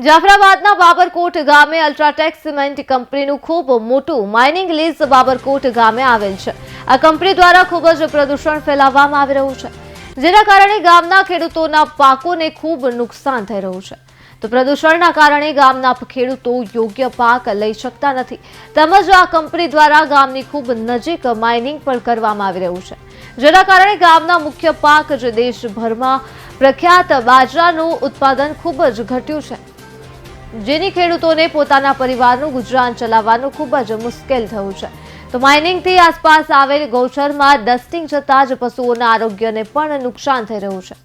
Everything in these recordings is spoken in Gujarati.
જાફરાબાદના બાબરકોટ ગામે અલ્ટ્રાટેક સિમેન્ટ કંપનીનું ખૂબ મોટું માઇનિંગ લીઝ બાબરકોટ ગામે આવેલ છે। આ કંપની દ્વારા ખૂબ જ પ્રદૂષણ ફેલાવવામાં આવી રહ્યું છે, જેના કારણે ગામના ખેડૂતોના પાકોને ખૂબ નુકસાન થઈ રહ્યું છે। તો પ્રદૂષણના કારણે ગામના ખેડૂતો યોગ્ય પાક લઈ શકતા નથી, તેમજ આ કંપની દ્વારા ગામની ખૂબ નજીક માઇનિંગ પણ કરવામાં આવી રહ્યું છે, જેના કારણે ગામના મુખ્ય પાક જે દેશભરમાં પ્રખ્યાત બાજરાનું ઉત્પાદન ખૂબ જ ઘટ્યું છે, જેની ખેડૂતોને પોતાના પરિવારનું ગુજરાન ચલાવવાનું ખૂબ જ મુશ્કેલ થયું છે। તો માઇનિંગથી આસપાસ આવેલ ગૌચરમાં ડસ્ટિંગ જતાં જ પશુઓના આરોગ્યને પણ નુકસાન થઈ રહ્યું છે,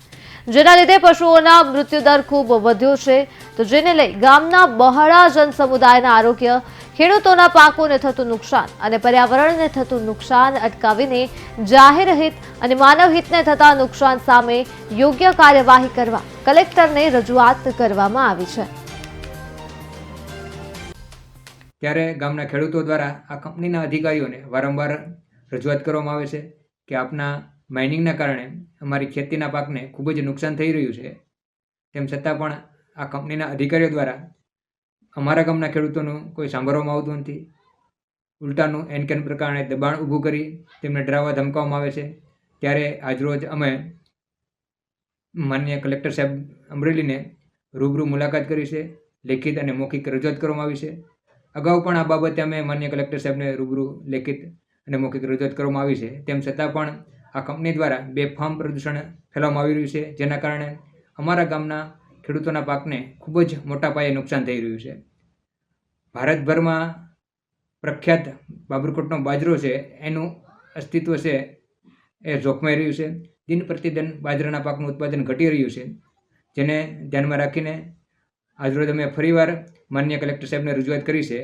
જેના લીધે પશુઓના મૃત્યુદર ખૂબ વધ્યો છે। તો જેને લઈ ગામના બહોળા જનસમુદાયના આરોગ્ય, ખેડૂતોના પાકોને થતું નુકસાન અને પર્યાવરણને થતું નુકસાન અટકાવીને જાહેર હિત અને માનવ હિતને થતા નુકસાન સામે યોગ્ય કાર્યવાહી કરવા કલેક્ટરને રજૂઆત કરવામાં આવી છે। ત્યારે ગામના ખેડૂતો દ્વારા આ કંપનીના અધિકારીઓને વારંવાર રજૂઆત કરવામાં આવે છે કે આપના માઇનિંગના કારણે અમારી ખેતીના પાકને ખૂબ જ નુકસાન થઈ રહ્યું છે। તેમ છતાં પણ આ કંપનીના અધિકારીઓ દ્વારા અમારા ગામના ખેડૂતોનું કોઈ સાંભળવામાં આવતું નથી। ઉલટાનું એનકેન પ્રકારે દબાણ ઊભું કરી તેમને ડરાવવા ધમકાવવામાં આવે છે। ત્યારે આજરોજ અમે માનનીય કલેક્ટર સાહેબ અમરેલીને રૂબરૂ મુલાકાત કરી છે, લેખિત અને મૌખિક રજૂઆત કરવામાં આવી છે। અગાઉ પણ આ બાબતે અમે માન્ય કલેક્ટર સાહેબને રૂબરૂ લેખિત અને મૌખિક રજૂઆત કરવામાં આવી છે। તેમ છતાં પણ આ કંપની દ્વારા બેફામ પ્રદૂષણ ફેલાવવામાં આવી રહ્યું છે, જેના કારણે અમારા ગામના ખેડૂતોના પાકને ખૂબ જ મોટા પાયે નુકસાન થઈ રહ્યું છે। ભારતભરમાં પ્રખ્યાત બાબરકોટનો બાજરો છે, એનું અસ્તિત્વ છે એ જોખમાઈ રહ્યું છે। દિન પ્રતિદિન બાજરાના પાકનું ઉત્પાદન ઘટી રહ્યું છે, જેને ધ્યાનમાં રાખીને આજરોજ અમે ફરીવાર માન્ય કલેક્ટર સાહેબને રજૂઆત કરી છે